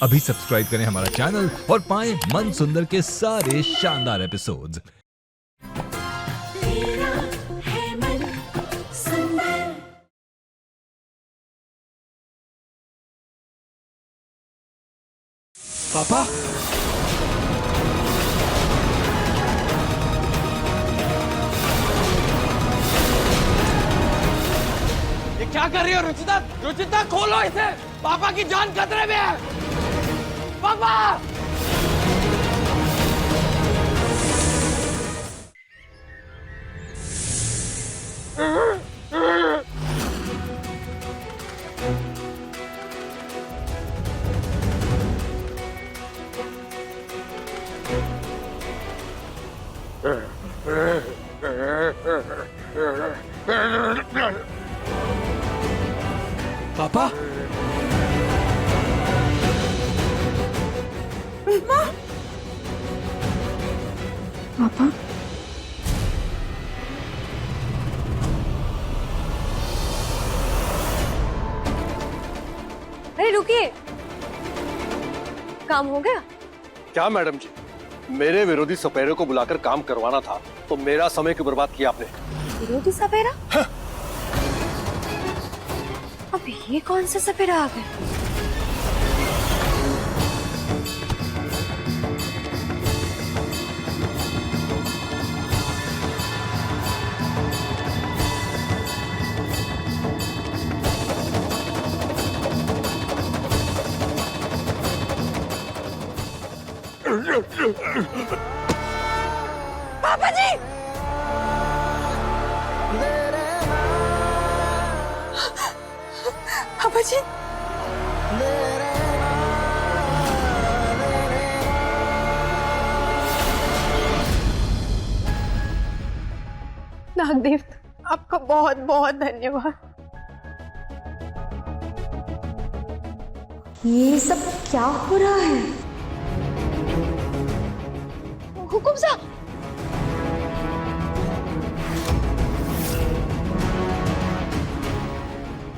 अभी सब्सक्राइब करें हमारा चैनल और पाएं मन सुंदर के सारे शानदार एपिसोड्स। पापा, ये क्या कर रही हो रुचिता? रुचिता खोलो इसे, पापा की जान खतरे में है। पापा! पापा, पापा, अरे रुकिए, काम हो गया? क्या मैडम जी, मेरे विरोधी सपेरे को बुलाकर काम करवाना था तो मेरा समय क्यों बर्बाद किया आपने? विरोधी सपेरा? अब ये कौन सा सपेरा आ गया? पापा जी! पापा जी! नागदेव, आपका बहुत बहुत धन्यवाद। ये सब क्या हो रहा है? हुकुम साहब!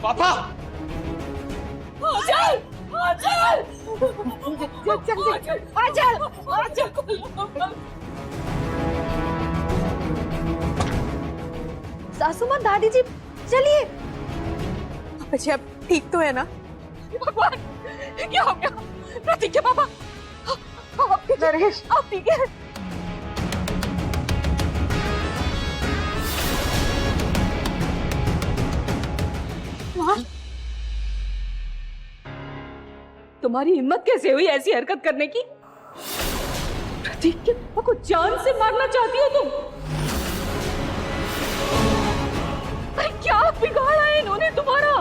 पापा! आचल! आचल! आचल! आचल! सासू माँ, दादी जी, चलिए। बच्चे अब ठीक तो है ना? भगवान, क्या हो गया? प्रतीक के पापा, आप नरेश, आप ठीक है? तुम्हारी हिम्मत कैसे हुई ऐसी हरकत करने की? प्रतीक के पापा को जान से मारना चाहती हो तुम? अरे क्या बिगाड़ा है इन्होंने तुम्हारा?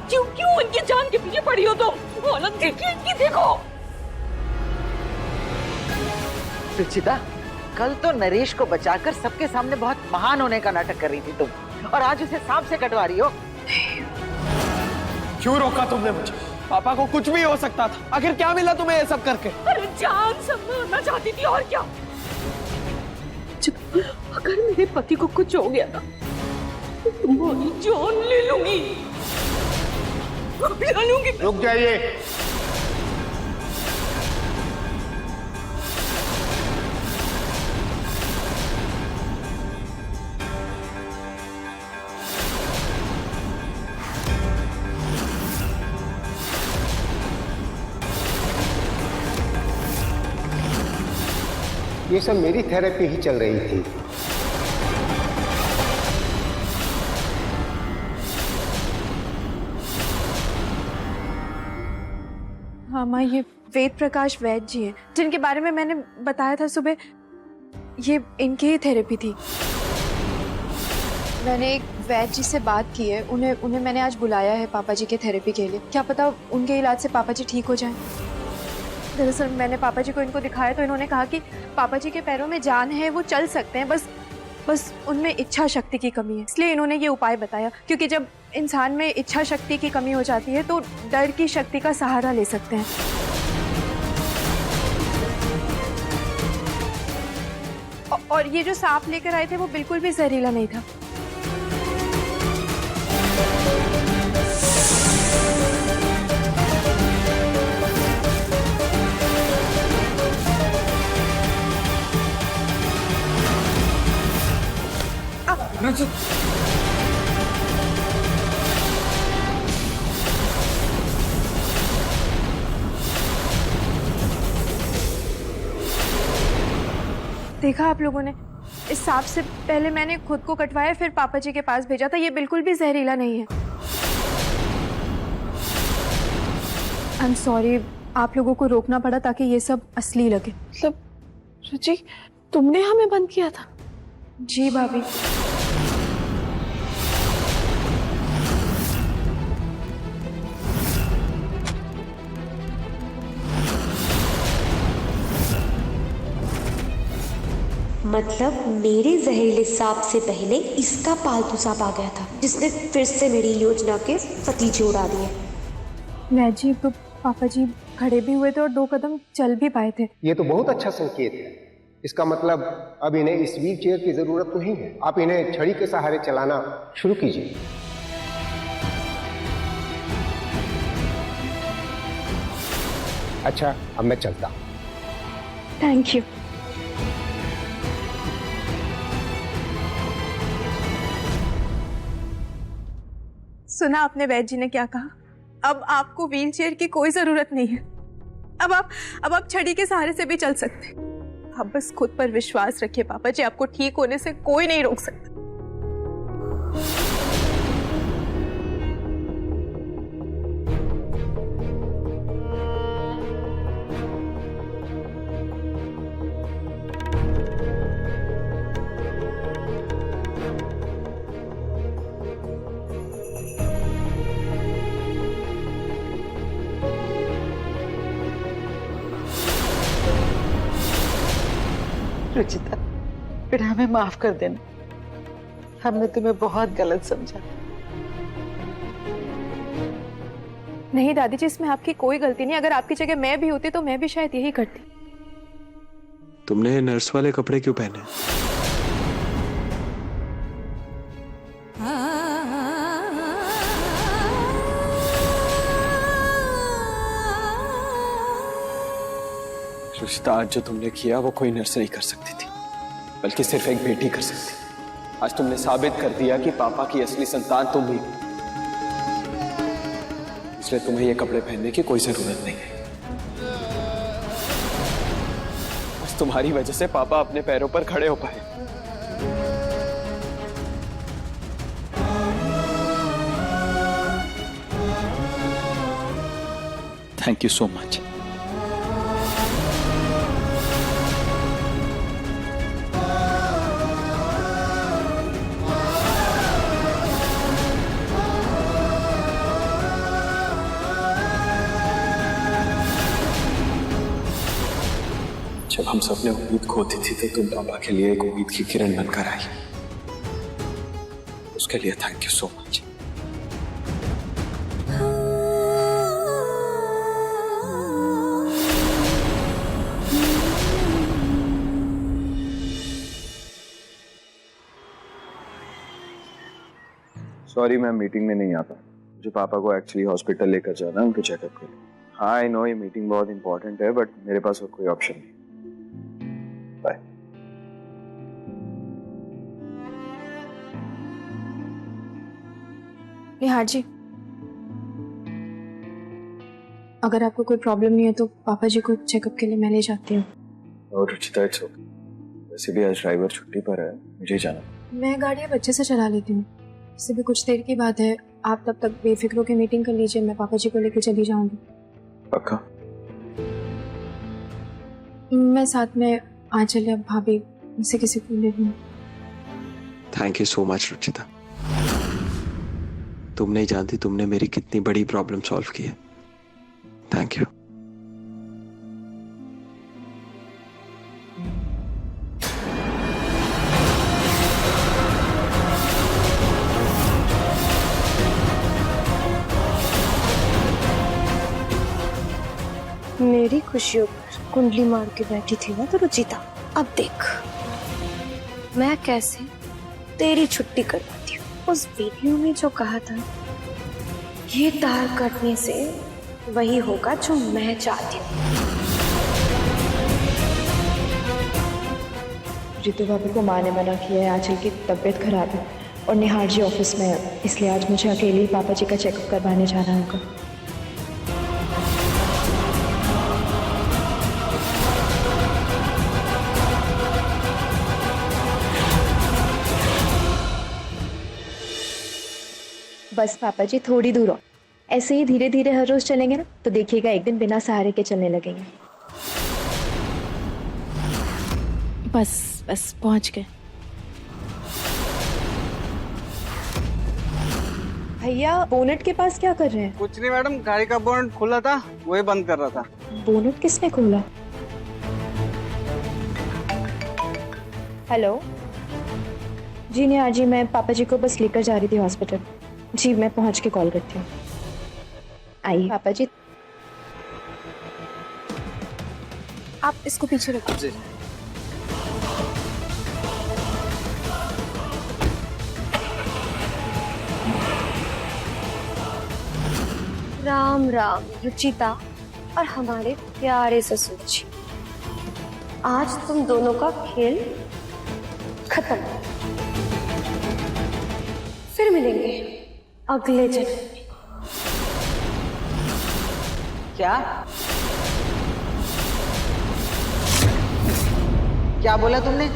क्यों क्यों इनकी जान के पीछे पड़ी हो तुम? औलत देखिए इनकी, देखो। सुचिता, कल तो नरेश को बचाकर सबके सामने बहुत महान होने का नाटक कर रही थी तुम, और आज उसे सांप से कटवा रही हो। क्यों रोका तुमने मुझे? पापा को कुछ भी हो सकता था, आखिर क्या मिला तुम्हें ये सब करके? अरे जान से मारना चाहती थी और क्या? अगर मेरे पति को कुछ हो गया ना तो तुम्हारी जान ले लूंगी। रुक जाइए। ये सब मेरी थेरेपी ही चल रही थी। हाँ माँ, ये वेद प्रकाश वैद्य जी हैं, जिनके बारे में मैंने बताया था सुबह। ये इनकी ही थेरेपी थी। मैंने एक वैद्य जी से बात की है, उन्हें मैंने आज बुलाया है पापा जी के थेरेपी के लिए। क्या पता उनके इलाज से पापा जी ठीक हो जाएं। दरअसल मैंने पापा जी को इनको दिखाया तो इन्होंने कहा कि पापा जी के पैरों में जान है, वो चल सकते हैं, बस उनमें इच्छा शक्ति की कमी है। इसलिए इन्होंने ये उपाय बताया, क्योंकि जब इंसान में इच्छा शक्ति की कमी हो जाती है तो डर की शक्ति का सहारा ले सकते हैं। और ये जो सांप लेकर आए थे वो बिल्कुल भी जहरीला नहीं था। देखा आप लोगों ने, इस सांप से पहले मैंने खुद को कटवाया, फिर पापा जी के पास भेजा था। ये बिल्कुल भी जहरीला नहीं है। आई एम सॉरी, आप लोगों को रोकना पड़ा ताकि ये सब असली लगे। मतलब रुचि, तुमने हमें बंद किया था? जी भाभी। मतलब मेरे जहरीले सांप से पहले इसका पालतू सांप आ गया था, जिसने फिर से मेरी योजना के फतीजे उड़ा दिए। मैं जी तो पापा जी खड़े भी हुए थे और 2 कदम चल भी पाए थे। ये तो बहुत अच्छा संकेत है। इसका मतलब अब इन्हें इस व्हील चेयर की जरूरत नहीं है। आप इन्हें छड़ी के सहारे चलाना शुरू कीजिए। अच्छा, अब मैं चलता हूं। Thank you. सुना आपने वैद्य जी ने क्या कहा? अब आपको व्हील चेयर की कोई जरूरत नहीं है। अब आप छड़ी के सहारे से भी चल सकते। आप बस खुद पर विश्वास रखिए पापा जी, आपको ठीक होने से कोई नहीं रोक सकता। रुचिता, बेटा हमें माफ कर देना, हमने तुम्हें बहुत गलत समझा। नहीं दादी जी, इसमें आपकी कोई गलती नहीं। अगर आपकी जगह मैं भी होती तो मैं भी शायद यही करती। तुमने नर्स वाले कपड़े क्यों पहने? रुचिता, आज जो तुमने किया वो कोई नर्स नहीं कर सकती थी, बल्कि सिर्फ एक बेटी कर सकती। आज तुमने साबित कर दिया कि पापा की असली संतान तुम ही, इसलिए तुम्हें ये कपड़े पहनने की कोई जरूरत नहीं है। बस तुम्हारी वजह से पापा अपने पैरों पर खड़े हो पाए। Thank you so much. जब हम सब ने उम्मीद खोती थी तो तुम पापा के लिए एक उम्मीद की किरण बनकर आई। उसके लिए thank you so much. Sorry, मैं मीटिंग में नहीं आता। मुझे पापा को एक्चुअली हॉस्पिटल लेकर जाना है उनके चेकअप के लिए। हाँ आई नो ये मीटिंग बहुत इंपॉर्टेंट है, बट मेरे पास और कोई ऑप्शन नहीं। बाय। निहार जी, अगर आपको कोई प्रॉब्लम नहीं है तो पापा जी को चेकअप के लिए मैं ले जाती हूँ। और रुचिता, इट्स ओके। वैसे भी आज ड्राइवर छुट्टी पर है, मुझे जाना। मैं गाड़ी अब अच्छे से चला लेती हूँ। इससे भी कुछ देर की बात है। आप तब तक बेफिक्र होकर मीटिंग कर लीजिए, मैं पापा जी को लेकर चली जाऊंगी। पक्का? मैं साथ में आंचल या भाभी उनसे किसी को ले लूँ। Thank you so much Ruchita. तुम नहीं जानती तुमने मेरी कितनी बड़ी प्रॉब्लम सॉल्व की है। Thank you. मेरी खुशियों पर कुंडली मार के बैठी थी ना तो रुचिता, अब देख मैं कैसे तेरी छुट्टी करवाती हूँ। उस वीडियो में जो कहा था ये तार कटने से वही होगा जो मैं चाहती हूँ। रितु भाभी को माँ ने मना किया है, आंचल की तबीयत खराब है। और निहार जी ऑफिस में है, इसलिए आज मुझे अकेले ही पापा जी का चेकअप करवाने जाना होगा। बस पापा जी थोड़ी दूर हो, ऐसे ही धीरे धीरे हर रोज चलेंगे ना तो देखिएगा एक दिन बिना सहारे के चलने लगेंगे। बस बस पहुंच गए। भैया बोनट के पास क्या कर रहे हैं? कुछ नहीं मैडम, गाड़ी का बोनट खुला था, वही बंद कर रहा था। बोनट किसने खोला? हेलो जी नहीं जी, मैं पापा जी को बस लेकर जा रही थी हॉस्पिटल। जी मैं पहुंच के कॉल करती हूँ। आइए पापा जी। आप इसको पीछे रखो। जी। राम राम रुचिता और हमारे प्यारे ससुर जी, आज तुम दोनों का खेल खत्म। फिर मिलेंगे अगले जन्म में। क्या क्या बोला तुमने?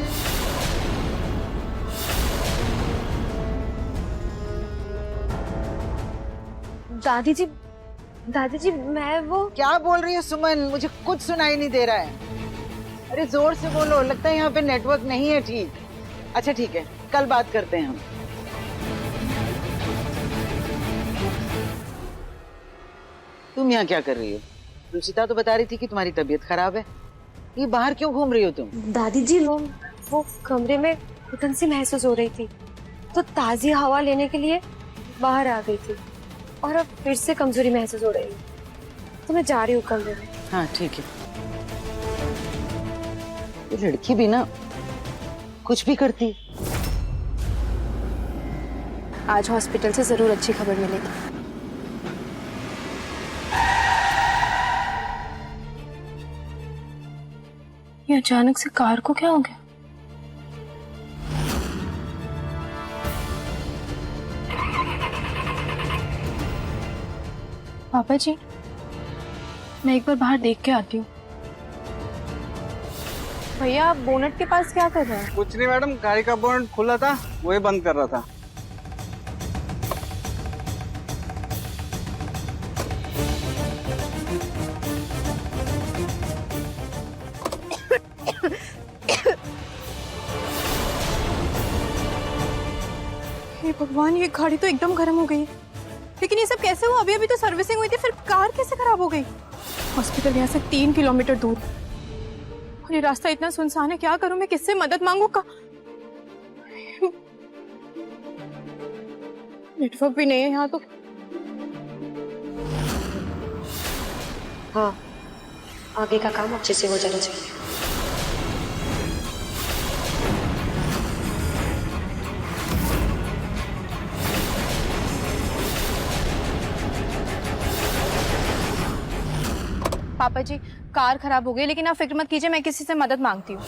दादी जी मैं वो क्या बोल रही हो सुमन? मुझे कुछ सुनाई नहीं दे रहा है। अरे जोर से बोलो, लगता है यहाँ पे नेटवर्क नहीं है ठीक। अच्छा ठीक है, कल बात करते हैं हम। तुम यहाँ क्या कर रही हो? रुचिता तो बता रही थी कि तुम्हारी तबीयत खराब है, ये बाहर क्यों घूम रही हो तुम? दादी जी वो कमरे में घुटन सी महसूस हो रही थी तो ताजी हवा लेने के लिए बाहर आ गई थी और अब फिर से कमजोरी महसूस हो रही है तो मैं जा रही हूँ कमरे में। हाँ ठीक है। ये लड़की भी ना कुछ भी करती। आज हॉस्पिटल से जरूर अच्छी खबर मिलेगी। ये अचानक से कार को क्या हो गया? पापा जी मैं एक बार बाहर देख के आती हूँ। भैया आप बोनट के पास क्या कर रहे हैं? कुछ नहीं मैडम, गाड़ी का बोनट खुला था, वही बंद कर रहा था। हे भगवान, ये गाड़ी तो एकदम गर्म हो गई है। लेकिन ये सब कैसे हुआ? अभी तो सर्विसिंग हुई थी, फिर कार कैसे खराब हो गई? हॉस्पिटल यहाँ से 3 किलोमीटर दूर और ये रास्ता इतना सुनसान है, क्या करूं मैं? किससे मदद मांगू? नेटवर्क भी नहीं है यहाँ तो। हाँ, आगे का काम अच्छे से हो जाना चाहिए। पापा जी कार खराब हो गई, लेकिन आप फिक्र मत कीजिए, मैं किसी से मदद मांगती हूँ।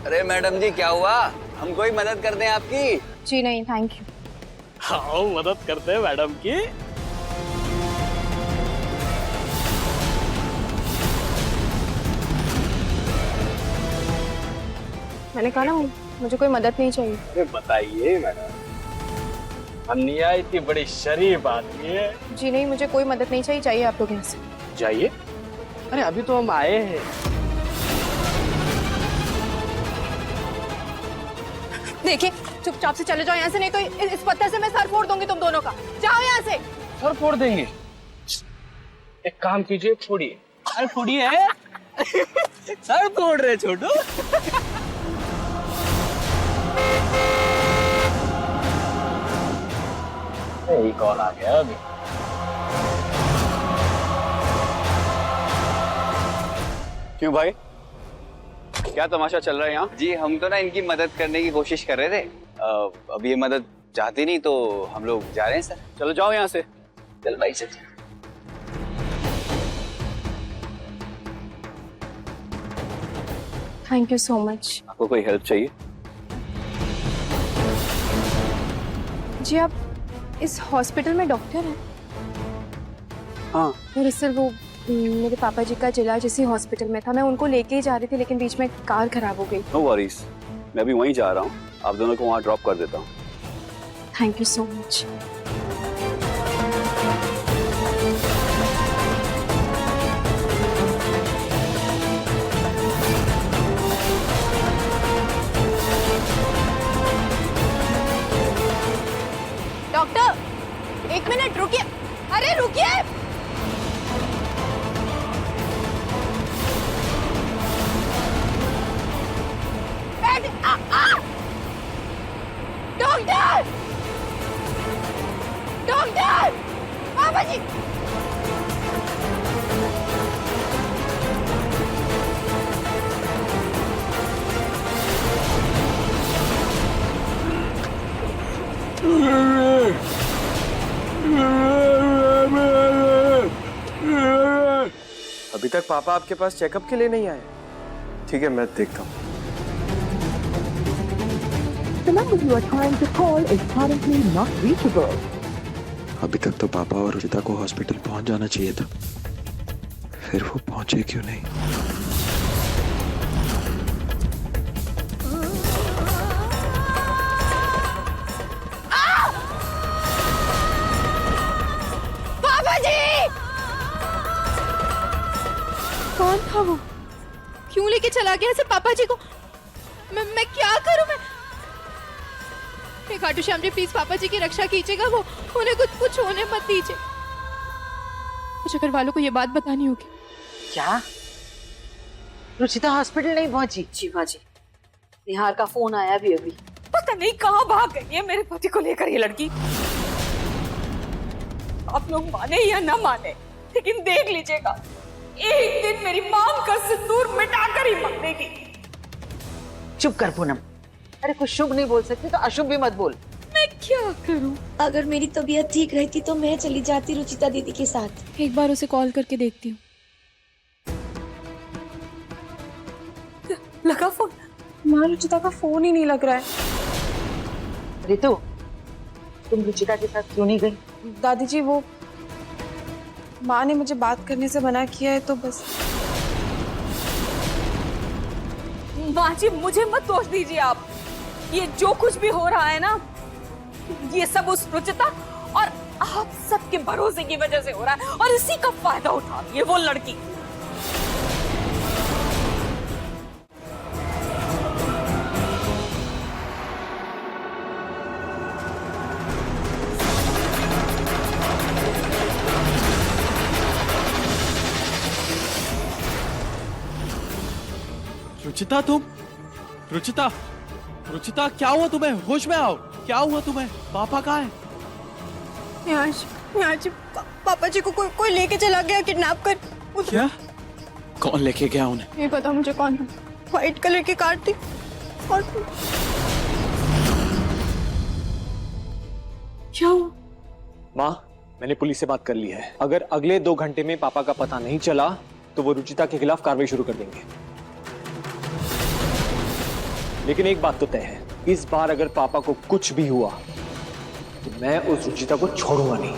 अरे मैडम जी क्या हुआ? हम कोई मदद कर दें आपकी? जी नहीं थैंक यू। हाँ मदद करते हैं मैडम की। मैंने कहा ना मुझे कोई मदद नहीं चाहिए। अरे बताइए मैडम, अन्या इतनी बड़ी शरीफ आदमी है। जी नहीं, मुझे कोई मदद नहीं चाहिए, जाइए आप लोग यहाँ से। जाइए? अरे अभी तो हम आए हैं। देखिए चुपचाप से चले जाओ यहाँ से, नहीं तो इस पत्थर से मैं सर फोड़ दूंगी तुम दोनों का। जाओ यहाँ से। सर फोड़ देंगे? एक काम कीजिए, फोड़िए। अरे फोड़िए। सर फोड़ रहे छोटू। यही कॉल आ गया अभी। क्यों भाई, क्या तमाशा चल रहा है यहाँ? जी हम तो ना इनकी मदद करने की कोशिश कर रहे थे। अब ये मदद चाहती नहीं तो हम लोग जा रहे हैं सर। चलो जाओ यहाँ से। चल भाई चल। Thank you so much. आपको कोई हेल्प चाहिए? जी आप इस हॉस्पिटल में डॉक्टर हैं? हाँ। दरअसल वो मेरे पापा जी का इलाज इसी हॉस्पिटल में था। मैं उनको लेके ही जा रही थी लेकिन बीच में कार खराब हो गई। नो वरीज, मैं भी वहीं जा रहा हूँ, आप दोनों को वहाँ ड्रॉप कर देता हूँ। Thank you so much. Doctor 1 minute रुकिए। अरे रुकिए। डॉक्टर डॉक्टर पापा जी। अभी तक पापा आपके पास चेकअप के लिए नहीं आए? ठीक है, मैं देखता हूँ। अभी तक तो पापा और रुचिता को हॉस्पिटल पहुंच जाना चाहिए था, फिर वो पहुंचे क्यों नहीं? पापा जी! कौन था वो? क्यों लेके चला गया ऐसे पापा जी को? मैं क्या करूं? मैं खाटू श्याम जी प्लीज पापा जी की रक्षा कीजिएगा, वो उन्हें कुछ होने मत दीजिए। मुझे घर वालों को ये बात बतानी होगी। क्या रुचिता हॉस्पिटल नहीं पहुंची? जी माँ जी, निहार का फोन आया भी अभी। पता नहीं कहाँ भाग गई है मेरे पति को लेकर ये लड़की। आप लोग माने या ना माने, लेकिन देख लीजिएगा एक दिन मेरी मांग का सिंदूर मिटाकर ही मरनेगी। चुप कर पूनम। अरे कुछ शुभ नहीं बोल सकती तो अशुभ भी मत बोल। मैं क्या करूं? अगर मेरी तबीयत ठीक रहती तो मैं चली जाती रुचिता दीदी के साथ। एक बार उसे कॉल करके देखती हूँ। लगा फोन? माँ रुचिता का फोन ही नहीं लग रहा है। रितु, तुम रुचिता के साथ क्यों नहीं गई? दादी जी वो माँ ने मुझे बात करने से मना किया है तो बस। माँ जी मुझे मत दोष दीजिए आप। ये जो कुछ भी हो रहा है ना, ये सब उस रुचिता और आप सबके भरोसे की वजह से हो रहा है, और इसी का फायदा उठा रही है वो लड़की। रुचिता तुम? रुचिता, रुचिता क्या हुआ तुम्हें? होश में आओ, क्या हुआ तुम्हें? पापा कहाँ है? यहाँ जी पापा जी को कोई लेके चला गया किडनैप कर। क्या? कौन लेके गया उन्हें? नहीं पता मुझे कौन। व्हाइट कलर की कार थी और क्या हुआ? माँ, मैंने पुलिस से बात कर ली है। अगर अगले 2 घंटे में पापा का पता नहीं चला तो वो रुचिता के खिलाफ कार्रवाई शुरू कर देंगे। लेकिन एक बात तो तय है, इस बार अगर पापा को कुछ भी हुआ तो मैं उस रुचिता को छोड़ूंगा नहीं।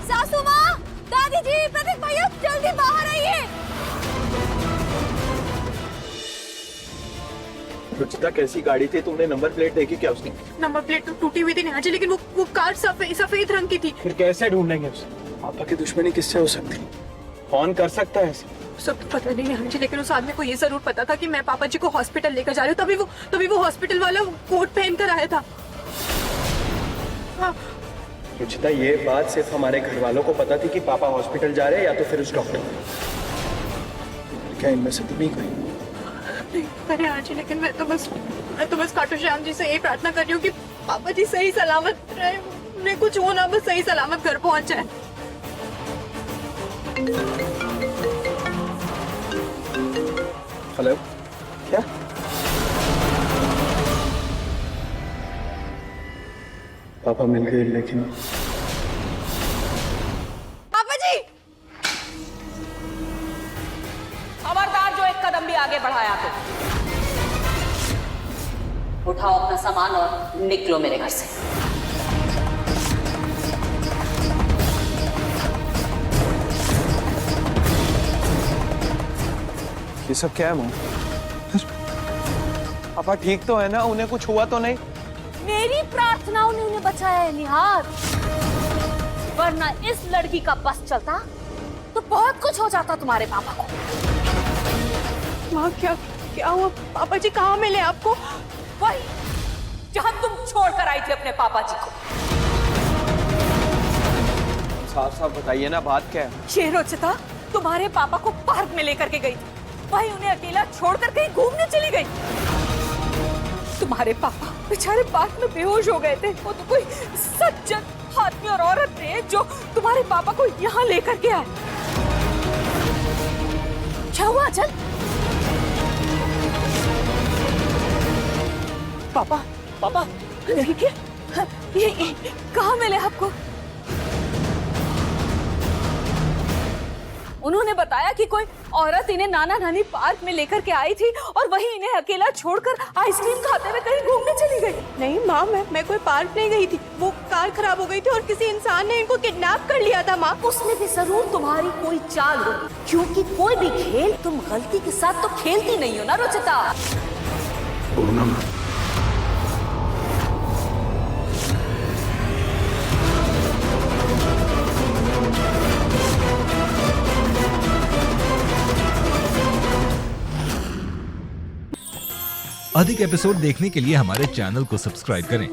सासू माँ, दादी जी, प्रतीक भैया जल्दी बाहर आइए। रुचिता कैसी गाड़ी थी? तुमने नंबर प्लेट देखी क्या उसकी? नंबर प्लेट तो टूटी हुई थी नेहा जी, लेकिन वो कार सफेद रंग की थी। फिर कैसे ढूंढेंगे उसे? पापा की दुश्मनी किससे हो सकती? कौन कर सकता है ऐसे? सब तो पता नहीं नेहा जी, लेकिन उस आदमी को ये जरूर पता था कि मैं पापा जी को हॉस्पिटल लेकर जा रही हूँ। तभी वो हॉस्पिटल वाला कोट पहन कर आया था। हाँ। रुचिता, ये बात सिर्फ हमारे घर वालों को पता थी कि पापा हॉस्पिटल जा रहे हैं, या तो फिर उस डॉक्टर को? क्या इनमें से तो नहीं कोई? अरे हाँ जी, लेकिन मैं तो बस खाटू श्याम जी से यही प्रार्थना कर रही हूँ कि पापा जी सही सलामत रहे, उन्हें कुछ हो ना, बस सही सलामत घर पहुंच जाए। हेलो, क्या? पापा मिल गए, लेकिन पापा जी, खबरदार जो एक कदम भी आगे बढ़ाया तो उठाओ अपना सामान और निकलो मेरे घर से। ये सब क्या है मॉम? पापा ठीक तो है ना? उन्हें कुछ हुआ तो नहीं? मेरी प्रार्थनाओं ने उन्हें बचाया है निहार, वरना इस लड़की का बस चलता तो बहुत कुछ हो जाता तुम्हारे पापा को। माँ क्या हुआ? पापा जी कहाँ मिले आपको? वही जहां तुम छोड़कर आई थी अपने पापा जी को। साफ साफ बताइए ना, बात क्या है? ये रुचिता तुम्हारे पापा को पार्क में लेकर के गई थी, वही उन्हें अकेला छोड़कर कहीं घूमने चली गई। तुम्हारे पापा बेचारे पार्क में बेहोश हो गए थे। वो तो कोई सज्जन आदमी और औरत थे जो तुम्हारे पापा को यहाँ लेकर के आए। क्या हुआ चल? पापा पापा ठीक है? ये कहाँ मिले आपको? उन्होंने बताया कि कोई औरत इन्हें नाना नानी पार्क में लेकर के आई थी और वहीं इन्हें अकेला छोड़कर आइसक्रीम खाते हुए कहीं घूमने चली गई। नहीं माँ, मैं कोई पार्क नहीं गई थी। वो कार खराब हो गई थी और किसी इंसान ने इनको किडनैप कर लिया था माँ। उसमें भी जरूर तुम्हारी कोई चाल होगी, क्योंकि कोई भी खेल तुम गलती के साथ तो खेलती नहीं हो ना रुचिता। पूनम, अधिक एपिसोड देखने के लिए हमारे चैनल को सब्सक्राइब करें